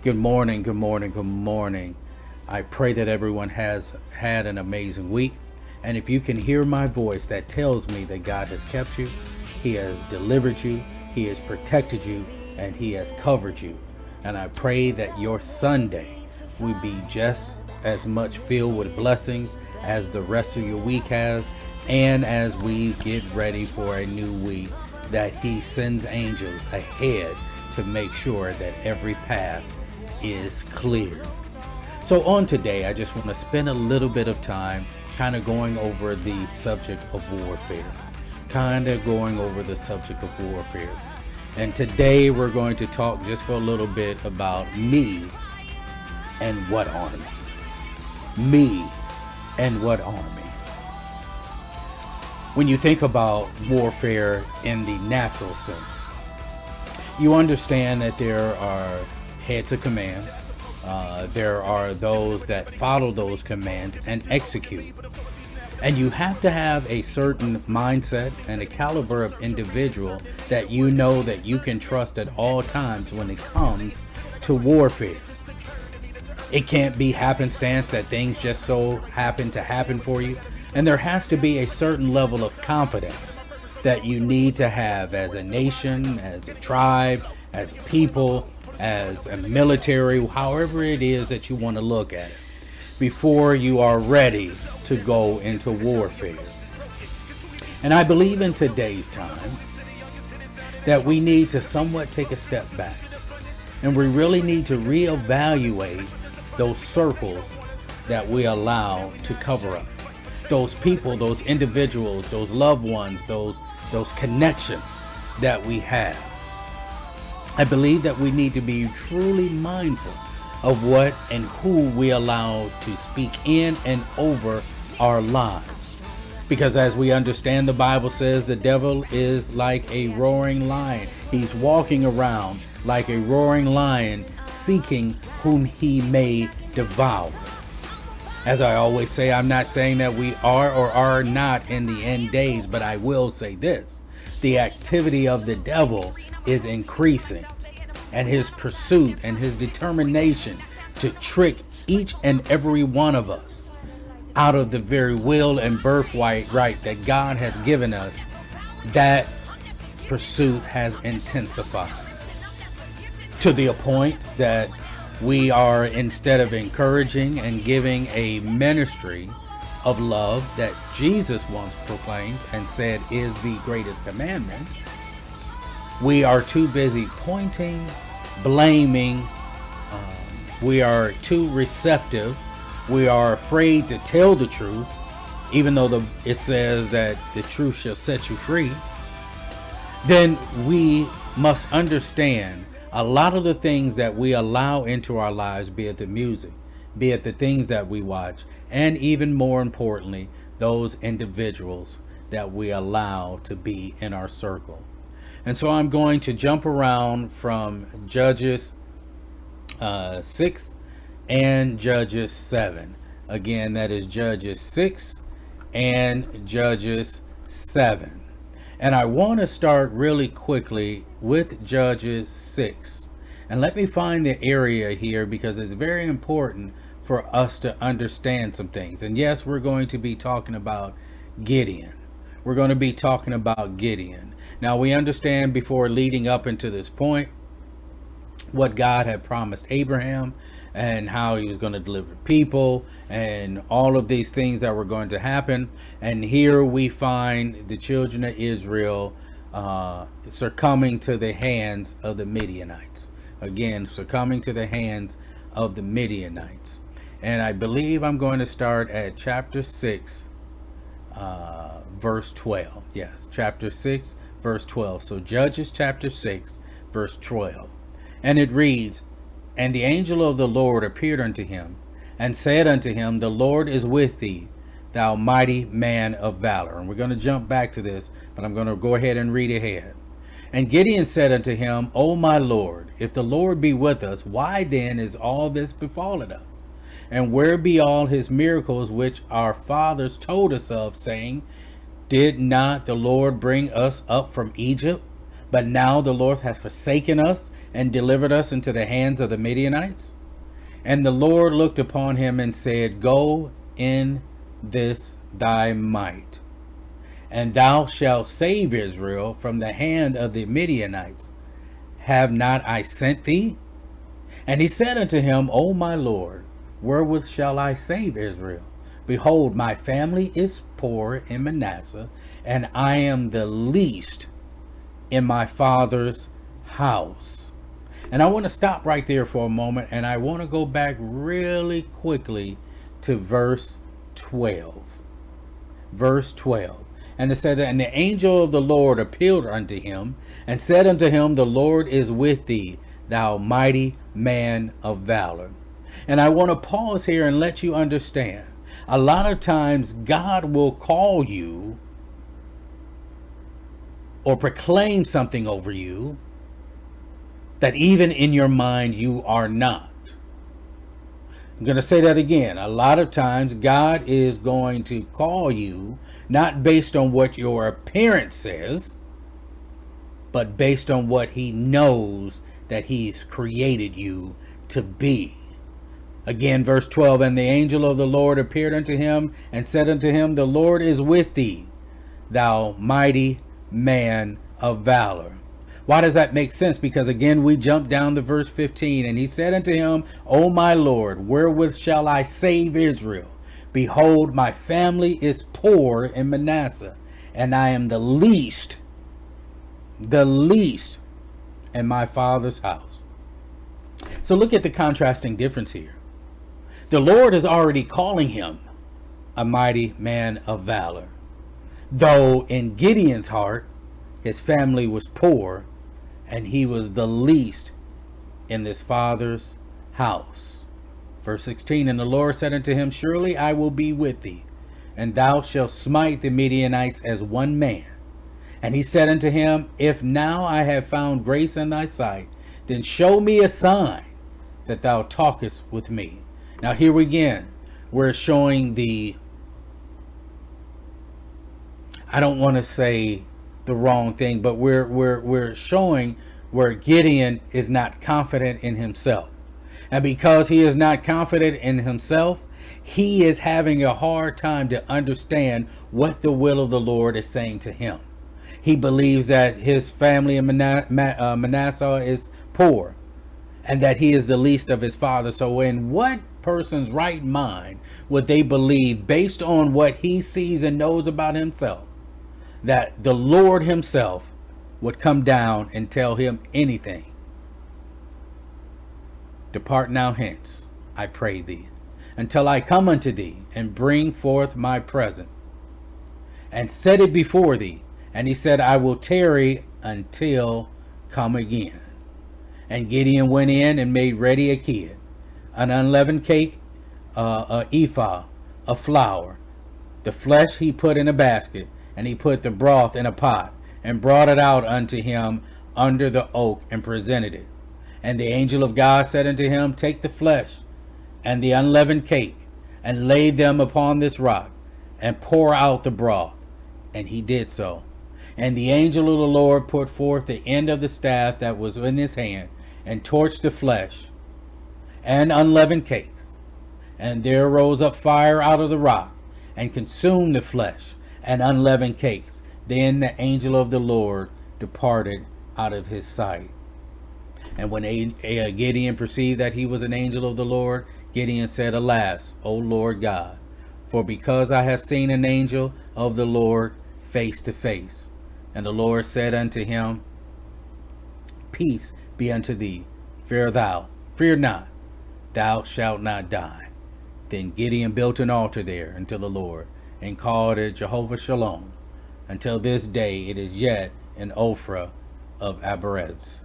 Good morning, good morning, good morning. I pray that everyone has had an amazing week. And if you can hear my voice, that tells me that God has kept you, He has delivered you, He has protected you, and He has covered you. And I pray that your Sunday will be just as much filled with blessings as the rest of your week has. And as we get ready for a new week, that He sends angels ahead to make sure that every path is clear. So, on today, I just want to spend a little bit of time kind of going over the subject of warfare. Kind of going over the subject of warfare. And today, we're going to talk just for a little bit about me and what army. Me and what army. When you think about warfare in the natural sense, you understand that there are heads of command. There are those that follow those commands and execute. And you have to have a certain mindset and a caliber of individual that you know that you can trust at all times when it comes to warfare. It can't be happenstance that things just so happen to happen for you. And there has to be a certain level of confidence that you need to have as a nation, as a tribe, as a people, as a military, however it is that you want to look at it, before you are ready to go into warfare. And I believe in today's time that we need to somewhat take a step back. And we really need to reevaluate those circles that we allow to cover us. Those people, those individuals, those loved ones, those connections that we have. I believe that we need to be truly mindful of what and who we allow to speak in and over our lives. Because as we understand, the Bible says the devil is like a roaring lion. He's walking around like a roaring lion, seeking whom he may devour. As I always say, I'm not saying that we are or are not in the end days, but I will say this. The activity of the devil is increasing, and his pursuit and his determination to trick each and every one of us out of the very will and birthright right that God has given us, that pursuit has intensified to the point that we are, instead of encouraging and giving a ministry of love that Jesus once proclaimed and said is the greatest commandment, we are too busy pointing, blaming. We are too receptive. We are afraid to tell the truth, even though it says that the truth shall set you free. Then we must understand a lot of the things that we allow into our lives, be it the music, be it the things that we watch, and even more importantly, those individuals that we allow to be in our circle. And so I'm going to jump around from Judges 6 and Judges 7. Again, that is Judges 6 and Judges 7. And I want to start really quickly with Judges 6. And let me find the area here because it's very important for us to understand some things. And yes, we're going to be talking about Gideon. We're going to be talking about Gideon. Now, we understand before leading up into this point what God had promised Abraham and how he was going to deliver people and all of these things that were going to happen. And here we find the children of Israel succumbing to the hands of the Midianites. Again, succumbing to the hands of the Midianites. And I believe I'm going to start at chapter 6, verse 12. Yes, chapter 6, verse 12. So Judges chapter 6, verse 12. And it reads, And the angel of the Lord appeared unto him, and said unto him, The Lord is with thee, thou mighty man of valor. And we're going to jump back to this, but I'm going to go ahead and read ahead. And Gideon said unto him, O my Lord, if the Lord be with us, why then is all this befallen us? And where be all his miracles which our fathers told us of, saying, Did not the Lord bring us up from Egypt? But now the Lord hath forsaken us and delivered us into the hands of the Midianites? And the Lord looked upon him and said, Go in this thy might, and thou shalt save Israel from the hand of the Midianites. Have not I sent thee? And he said unto him, O my Lord, wherewith shall I save Israel? Behold, my family is poor in Manasseh, and I am the least in my father's house. And I want to stop right there for a moment, and I want to go back really quickly to verse 12. Verse 12. And it said that, and the angel of the Lord appeared unto him, and said unto him, The Lord is with thee, thou mighty man of valor. And I want to pause here and let you understand. A lot of times God will call you or proclaim something over you that even in your mind you are not. I'm going to say that again. A lot of times God is going to call you not based on what your appearance says, but based on what he knows that he's created you to be. Again, verse 12, and the angel of the Lord appeared unto him and said unto him, The Lord is with thee, thou mighty man of valor. Why does that make sense? Because again, we jump down to verse 15, and he said unto him, O my Lord, wherewith shall I save Israel? Behold, my family is poor in Manasseh, and I am the least in my father's house. So look at the contrasting difference here. The Lord is already calling him a mighty man of valor. Though in Gideon's heart, his family was poor, and he was the least in his father's house. Verse 16, and the Lord said unto him, Surely I will be with thee, and thou shalt smite the Midianites as one man. And he said unto him, If now I have found grace in thy sight, then show me a sign that thou talkest with me. Now here again, we're showing I don't want to say the wrong thing, but we're showing where Gideon is not confident in himself. And because he is not confident in himself, he is having a hard time to understand what the will of the Lord is saying to him. He believes that his family in Manasseh is poor, and that he is the least of his father. So in what person's right mind would they believe, based on what he sees and knows about himself, that the Lord himself would come down and tell him anything? Depart now hence, I pray thee, until I come unto thee and bring forth my present and set it before thee. And he said, I will tarry until come again. And Gideon went in and made ready a kid, an unleavened cake, a ephah of flour. The flesh he put in a basket, and he put the broth in a pot, and brought it out unto him under the oak, and presented it. And the angel of God said unto him, Take the flesh and the unleavened cake, and lay them upon this rock, and pour out the broth. And he did so. And the angel of the Lord put forth the end of the staff that was in his hand, and torched the flesh and unleavened cakes. And there rose up fire out of the rock, and consumed the flesh and unleavened cakes. Then the angel of the Lord departed out of his sight. And when Gideon perceived that he was an angel of the Lord, Gideon said, Alas, O Lord God, for because I have seen an angel of the Lord face to face. And the Lord said unto him, Peace be unto thee, fear not, thou shalt not die. Then Gideon built an altar there unto the Lord, and called it Jehovah Shalom. Until this day it is yet in Ophrah of Abiez.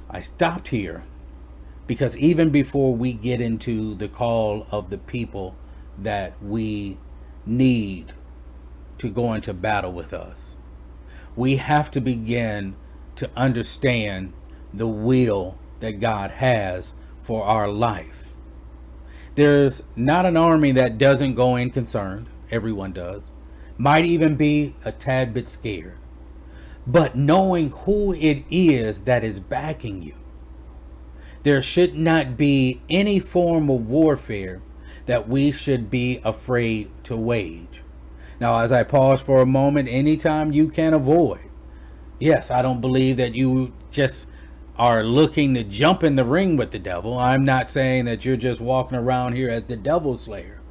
I stopped here because even before we get into the call of the people that we need to go into battle with us, we have to begin to understand the will that God has for our life. There's not an army that doesn't go in concerned. Everyone does. Might even be a tad bit scared. but knowing who it is that is backing you. There should not be any form of warfare that we should be afraid to wage. Now, as I pause for a moment, anytime you can avoid, yes, I don't believe that you just are looking to jump in the ring with the devil. I'm not saying that you're just walking around here as the devil slayer.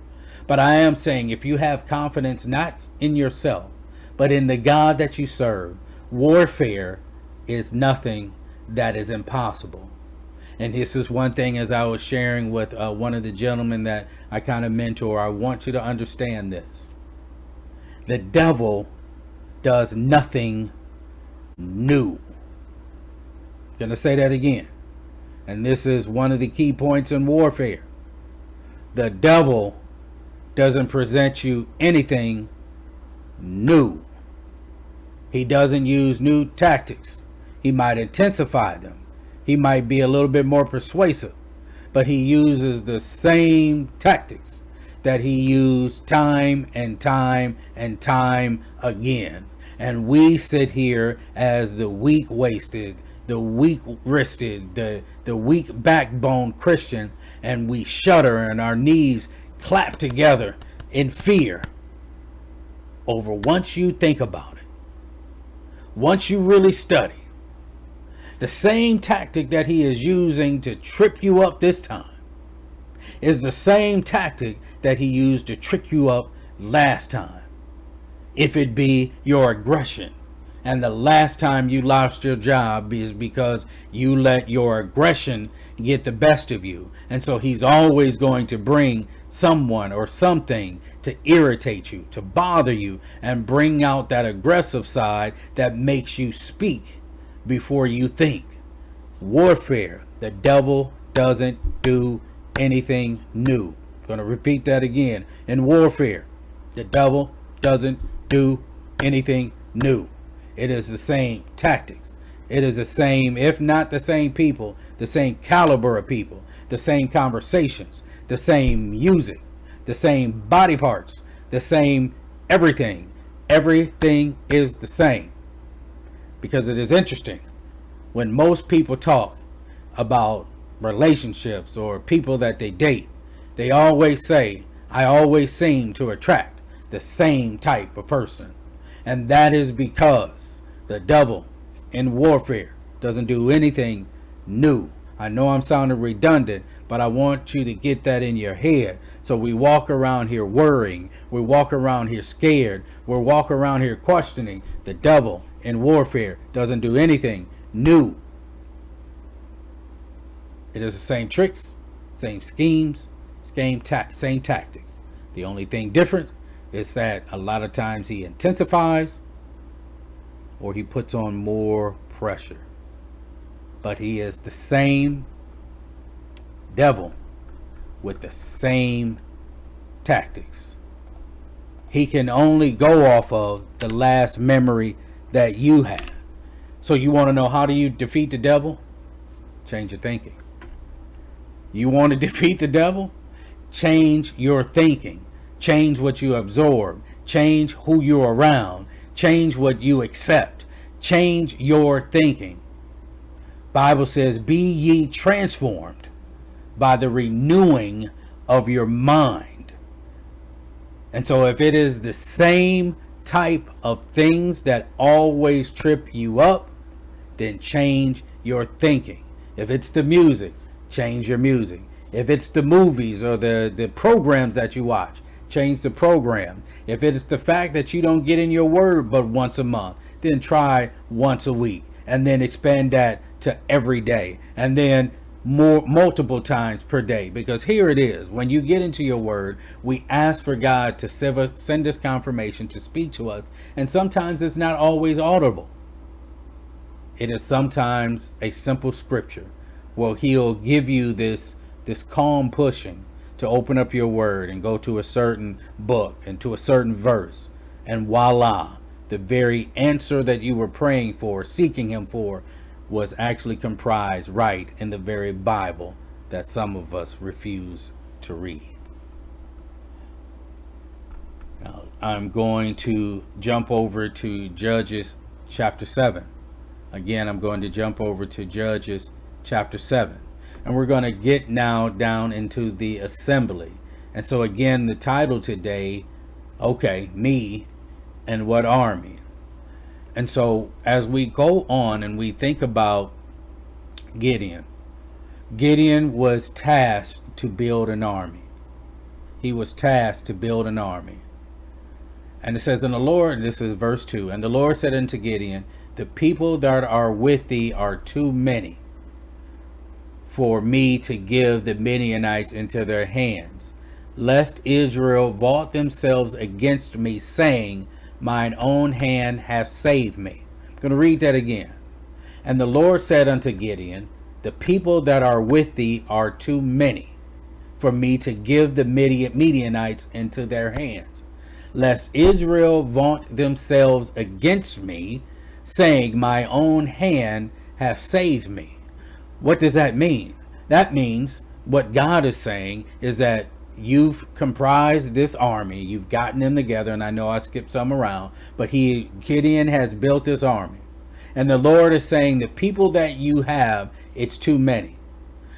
But I am saying if you have confidence not in yourself, but in the God that you serve, warfare is nothing that is impossible. And this is one thing, as I was sharing with one of the gentlemen that I kind of mentor, I want you to understand this. The devil does nothing new. I'm going to say that again. And this is one of the key points in warfare. The devil doesn't present you anything new. He doesn't use new tactics. He might intensify them. He might be a little bit more persuasive, but he uses the same tactics that he used time and time and time again. And we sit here as the weak-waisted, the weak-wristed, the weak backbone Christian, and we shudder and our knees clap together in fear over. Once you think about it, once you really study, the same tactic that he is using to trip you up this time is the same tactic that he used to trick you up last time. If it be your aggression, and the last time you lost your job is because you let your aggression get the best of you. And so he's always going to bring someone or something to irritate you, to bother you, and bring out that aggressive side that makes you speak before you think. Warfare. The devil doesn't do anything new. I'm going to repeat that again. In warfare, the devil doesn't do anything new. It is the same tactics. It is the same, if not the same people, the same caliber of people, the same conversations, the same music, the same body parts, the same everything. Everything is the same. Because it is interesting, when most people talk about relationships or people that they date, they always say, I always seem to attract the same type of person. And that is because the devil in warfare doesn't do anything new. I know I'm sounding redundant, but I want you to get that in your head. So we walk around here worrying. We walk around here scared. We walk around here questioning. The devil in warfare doesn't do anything new. It is the same tricks, same schemes, same tactics. The only thing different is that a lot of times he intensifies or he puts on more pressure. But he is the same devil with the same tactics. He can only go off of the last memory that you had. So you want to know, how do you defeat the devil? Change your thinking. You want to defeat the devil? Change your thinking. Change what you absorb. Change who you're around. Change what you accept. Change your thinking. Bible says, be ye transformed by the renewing of your mind. And so if it is the same type of things that always trip you up, then change your thinking. If it's the music, change your music. If it's the movies or the programs that you watch, change the program. If it's the fact that you don't get in your word but once a month, then try once a week, and then expand that to every day, and then multiple times per day. Because here it is, when you get into your word, we ask for God to send us confirmation, to speak to us, and sometimes it's not always audible. It is sometimes a simple scripture. Well, he'll give you this calm pushing to open up your word and go to a certain book and to a certain verse, and voila, the very answer that you were praying for, seeking him for, was actually comprised right in the very Bible that some of us refuse to read. Now, I'm going to jump over to Judges chapter 7. Again, I'm going to jump over to Judges chapter 7. And we're going to get now down into the assembly. And so again, the title today, okay, me and what army? And so as we go on and we think about Gideon, Gideon was tasked to build an army. He was tasked to build an army. And it says, and the Lord, this is verse 2, and the Lord said unto Gideon, the people that are with thee are too many for me to give the Midianites into their hands, lest Israel vaunt themselves against me, saying, mine own hand hath saved me. I'm going to read that again. And the Lord said unto Gideon, the people that are with thee are too many for me to give the Midianites into their hands, lest Israel vaunt themselves against me, saying, my own hand hath saved me. What does that mean? That means what God is saying is that you've comprised this army, you've gotten them together, and I know I skipped some around, but Gideon has built this army. And the Lord is saying the people that you have, it's too many.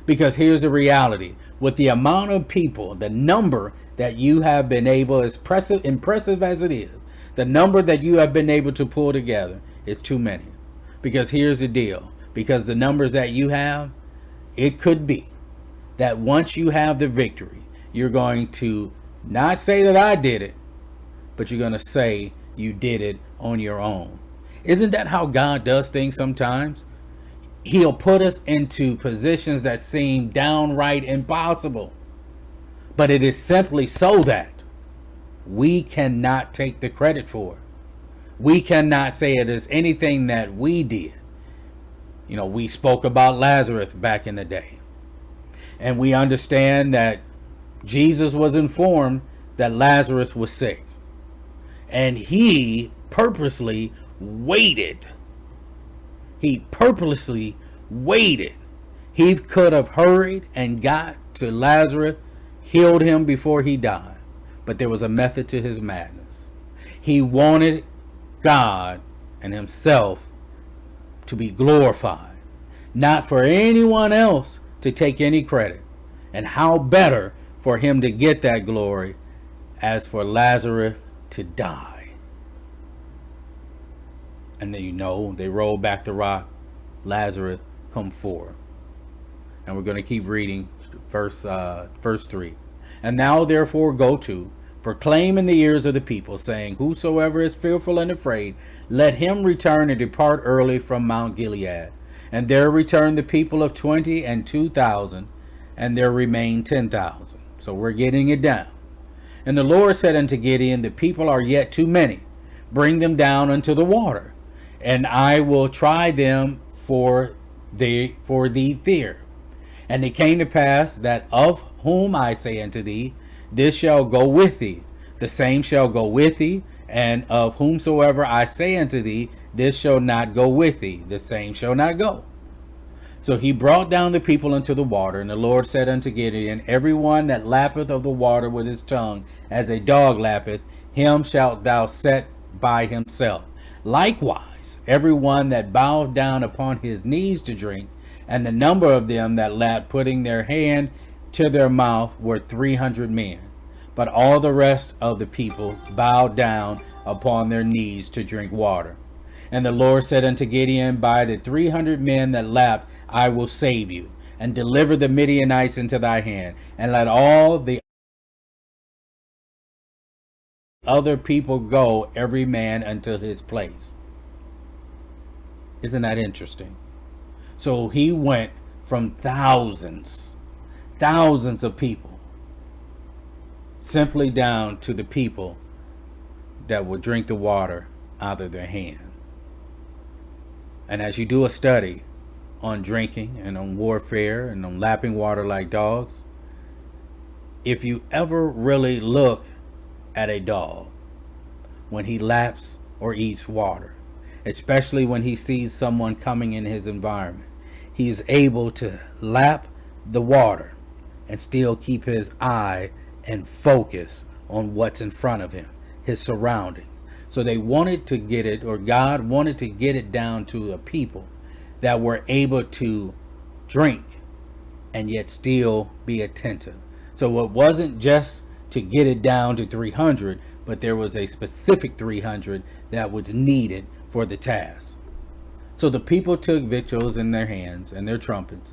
Because here's the reality. With the amount of people, the number that you have been able, as impressive as it is, the number that you have been able to pull together is too many. Because here's the deal. Because the numbers that you have, it could be that once you have the victory, you're going to not say that I did it, but you're going to say you did it on your own. Isn't that how God does things sometimes? He'll put us into positions that seem downright impossible. But it is simply so that we cannot take the credit for it. We cannot say it is anything that we did. You know, we spoke about Lazarus back in the day. And we understand that Jesus was informed that Lazarus was sick. And he purposely waited. He purposely waited. He could have hurried and got to Lazarus, healed him before he died. But there was a method to his madness. He wanted God and himself to be glorified, not for anyone else to take any credit. And how better for him to get that glory as for Lazarus to die. And then, you know, they roll back the rock. Lazarus come forth. And we're going to keep reading verse 3. And now therefore go to, proclaim in the ears of the people, saying, whosoever is fearful and afraid, let him return and depart early from Mount Gilead. And there returned the people of 20 and 2,000, and there remained 10,000. So we're getting it down. And the Lord said unto Gideon, the people are yet too many. Bring them down unto the water, and I will try them for thee fear. And it came to pass that of whom I say unto thee, this shall go with thee, the same shall go with thee, and of whomsoever I say unto thee, this shall not go with thee, the same shall not go. So he brought down the people into the water, and the Lord said unto Gideon, every one that lappeth of the water with his tongue, as a dog lappeth, him shalt thou set by himself. Likewise, every one that bowed down upon his knees to drink, and the number of them that lapped, putting their hand to their mouth, were 300 men. But all the rest of the people bowed down upon their knees to drink water. And the Lord said unto Gideon, by the 300 men that lapped, I will save you, and deliver the Midianites into thy hand, and let all the other people go, every man unto his place. Isn't that interesting? So he went from thousands of people, simply down to the people that would drink the water out of their hand. And as you do a study on drinking and on warfare and on lapping water like dogs, if you ever really look at a dog when he laps or eats water, especially when he sees someone coming in his environment, he is able to lap the water and still keep his eye and focus on what's in front of him, his surroundings. So they wanted to get it, or God wanted to get it down to a people that were able to drink and yet still be attentive. So it wasn't just to get it down to 300, but there was a specific 300 that was needed for the task. So the people took victuals in their hands and their trumpets,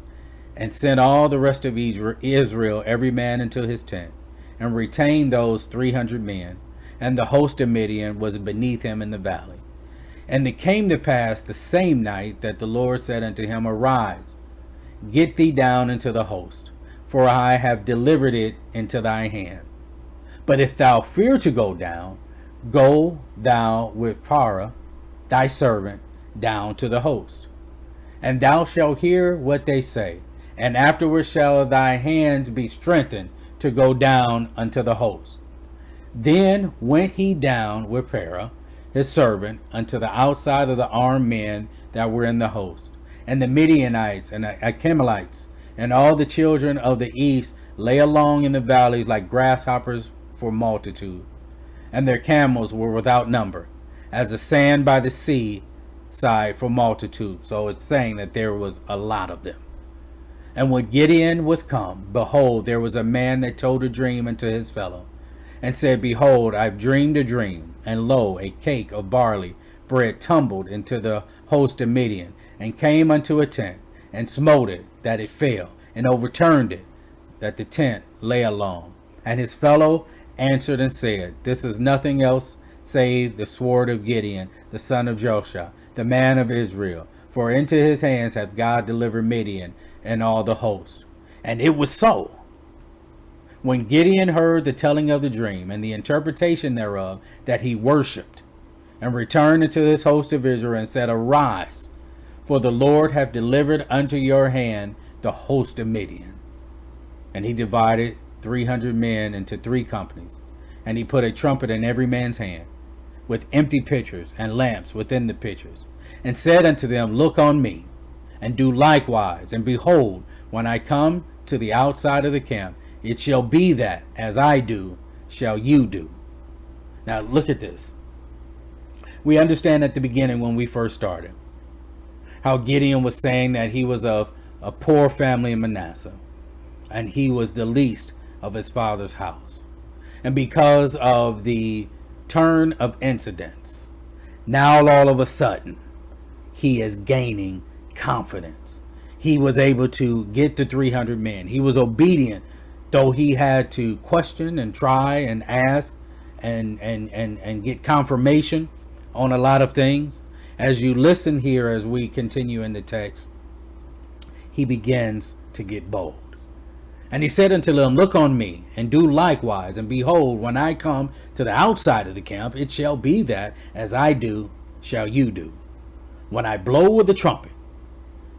and sent all the rest of Israel, every man into his tent, and retained those 300 men. And the host of Midian was beneath him in the valley. And it came to pass the same night that the Lord said unto him, Arise, get thee down into the host, for I have delivered it into thy hand. But if thou fear to go down, go thou with Phurah thy servant down to the host. And thou shalt hear what they say, and afterward shall thy hands be strengthened to go down unto the host. Then went he down with Phurah his servant unto the outside of the armed men that were in the host. And the Midianites and the Achemalites and all the children of the east lay along in the valleys like grasshoppers for multitude. And their camels were without number, as the sand by the sea side for multitude. So it's saying that there was a lot of them. And when Gideon was come, behold, there was a man that told a dream unto his fellow, and said, Behold, I've dreamed a dream, and lo, a cake of barley bread tumbled into the host of Midian, and came unto a tent, and smote it, that it fell, and overturned it, that the tent lay along. And his fellow answered and said, This is nothing else save the sword of Gideon, the son of Joshua, the man of Israel. For into his hands hath God delivered Midian and all the host. And it was so. When Gideon heard the telling of the dream and the interpretation thereof, that he worshipped, and returned into his host of Israel, and said, Arise, for the Lord hath delivered unto your hand the host of Midian. And he divided 300 men into 3 companies, and he put a trumpet in every man's hand, with empty pitchers and lamps within the pitchers, and said unto them, Look on me, and do likewise, and behold, when I come to the outside of the camp, it shall be that, as I do, shall you do. Now look at this. We understand at the beginning when we first started, how Gideon was saying that he was of a poor family in Manasseh, and he was the least of his father's house. And because of the turn of incidents, now all of a sudden, he is gaining confidence. He was able to get the 300 men. He was obedient, though he had to question and try and ask and get confirmation on a lot of things. As you listen here, as we continue in the text, he begins to get bold. And he said unto them, Look on me, and do likewise, and behold, when I come to the outside of the camp, it shall be that, as I do, shall you do. When I blow with the trumpet,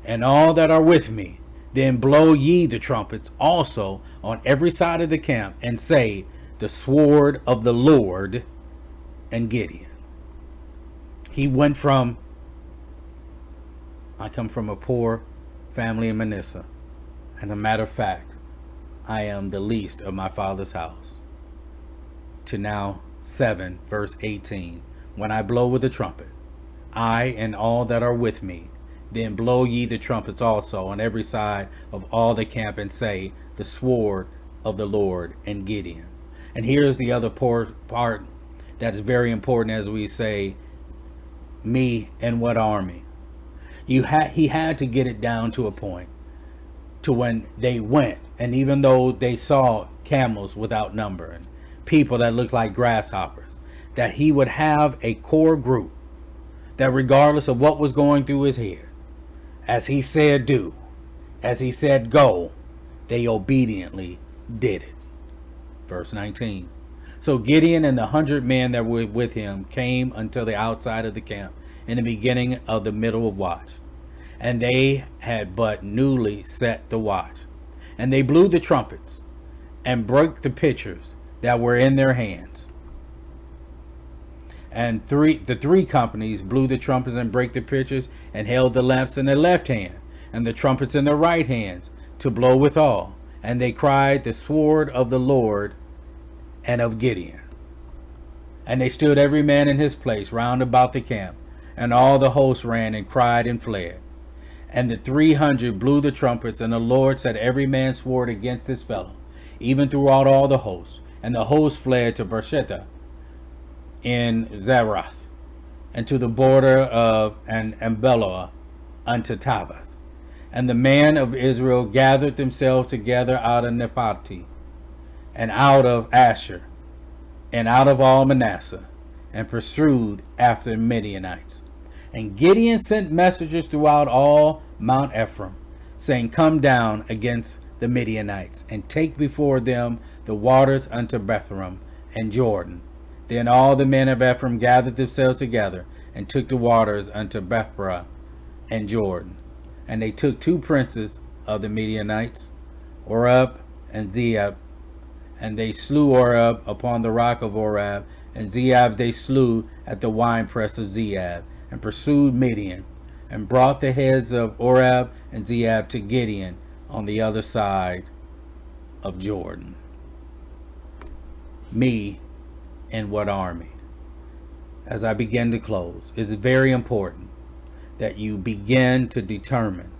and all that are with me, then blow ye the trumpets also on every side of the camp, and say, The sword of the Lord and Gideon. He went from, I come from a poor family in Manasseh, and a matter of fact, I am the least of my father's house, to now 7 verse 18, when I blow with the trumpet, I and all that are with me, then blow ye the trumpets also on every side of all the camp, and say, The sword of the Lord and Gideon. And here's the other part that's very important, as we say, me and what army. He had to get it down to a point to when they went, and even though they saw camels without number and people that looked like grasshoppers, that he would have a core group that regardless of what was going through his head, as he said do, as he said go, they obediently did it. Verse 19. So Gideon and the 100 men that were with him came until the outside of the camp in the beginning of the middle of watch. And they had but newly set the watch. And they blew the trumpets and broke the pitchers that were in their hands. And the three companies blew the trumpets and brake the pitchers, and held the lamps in their left hand, and the trumpets in their right hands, to blow withal. And they cried, The sword of the Lord and of Gideon. And they stood every man in his place round about the camp, and all the host ran and cried and fled. And the 300 blew the trumpets, and the Lord set every man sword against his fellow, even throughout all the host. And the host fled to Beersheba in Zerath, and to the border of Ambeloah unto Tabbath. And the men of Israel gathered themselves together out of Naphtali, and out of Asher, and out of all Manasseh, and pursued after the Midianites. And Gideon sent messengers throughout all Mount Ephraim, saying, Come down against the Midianites, and take before them the waters unto Bethram and Jordan. Then all the men of Ephraim gathered themselves together, and took the waters unto Bethra and Jordan. And they took 2 princes of the Midianites, Oreb and Zeeb, and they slew Oreb upon the rock of Oreb, and Zeeb they slew at the winepress of Zeeb, and pursued Midian, and brought the heads of Oreb and Zeeb to Gideon on the other side of Jordan. Me and what army? As I begin to close, it's very important that you begin to determine.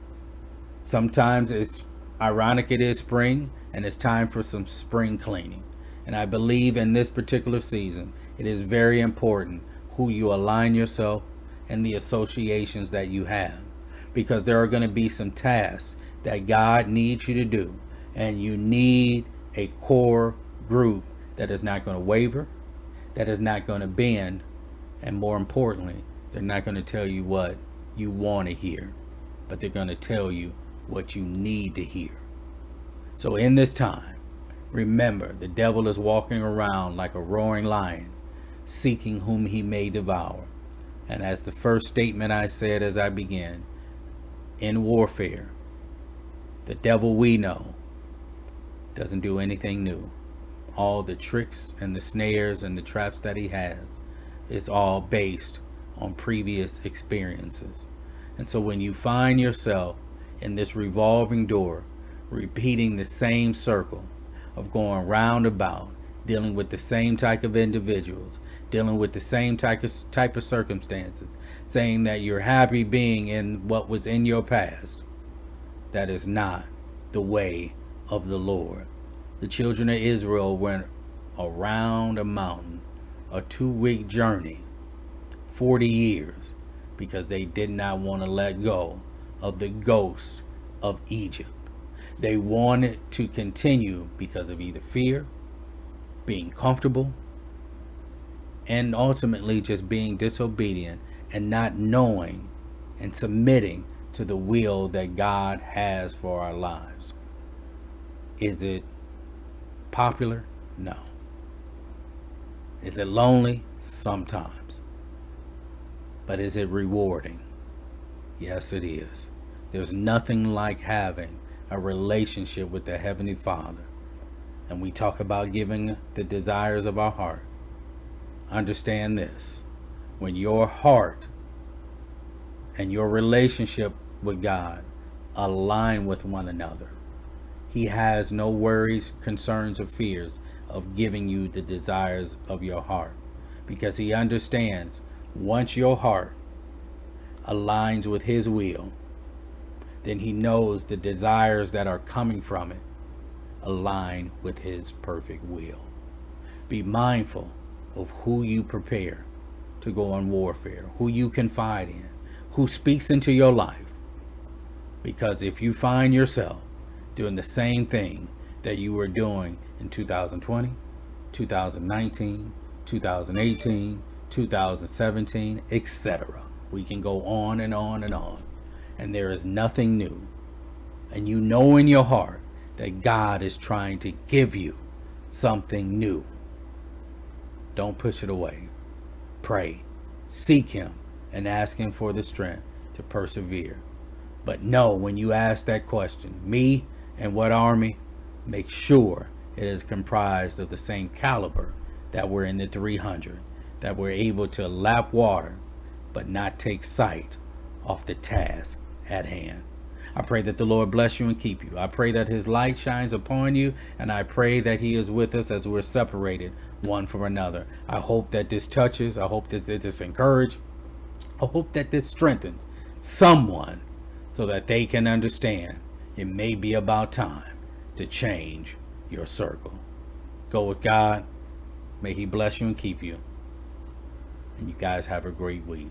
Sometimes it's ironic, it is spring, and it's time for some spring cleaning. And I believe in this particular season, it is very important who you align yourself and the associations that you have, because there are going to be some tasks that God needs you to do, and you need a core group that is not going to waver, that is not going to bend, and more importantly, they're not going to tell you what you want to hear, but they're going to tell you what you need to hear. So in this time, remember, the devil is walking around like a roaring lion, seeking whom he may devour. And as the first statement I said as I began, in warfare, the devil we know doesn't do anything new. All the tricks and the snares and the traps that he has is all based on previous experiences. And so when you find yourself in this revolving door, repeating the same circle of going round about, dealing with the same type of individuals, dealing with the same type of circumstances, saying that you're happy being in what was in your past, that is not the way of the Lord. The children of Israel went around a mountain, a 2-week journey, 40 years, because they did not want to let go of the ghost of Egypt. They wanted to continue because of either fear, being comfortable, and ultimately just being disobedient and not knowing and submitting to the will that God has for our lives. Is it popular? No. Is it lonely? Sometimes. But is it rewarding? Yes, it is. There's nothing like having a relationship with the Heavenly Father. And we talk about giving the desires of our heart. Understand this. When your heart and your relationship with God align with one another, He has no worries, concerns, or fears of giving you the desires of your heart, because He understands once your heart aligns with His will, then He knows the desires that are coming from it align with His perfect will. Be mindful of who you prepare to go on warfare, who you confide in, who speaks into your life. Because if you find yourself doing the same thing that you were doing in 2020, 2019, 2018, 2017, etc., we can go on and on and on, and there is nothing new, and you know in your heart that God is trying to give you something new, don't push it away. Pray, seek Him, and ask Him for the strength to persevere. But know, when you ask that question, me and what army, make sure it is comprised of the same caliber that were in the 300, that were able to lap water but not take sight off the task at hand. I pray that the Lord bless you and keep you. I pray that his light shines upon you, and I pray that he is with us as we're separated one from another. I hope that this touches. I hope that this encourages. I hope that this strengthens someone so that they can understand it may be about time to change your circle. Go with God. May he bless you and keep you. And you guys have a great week.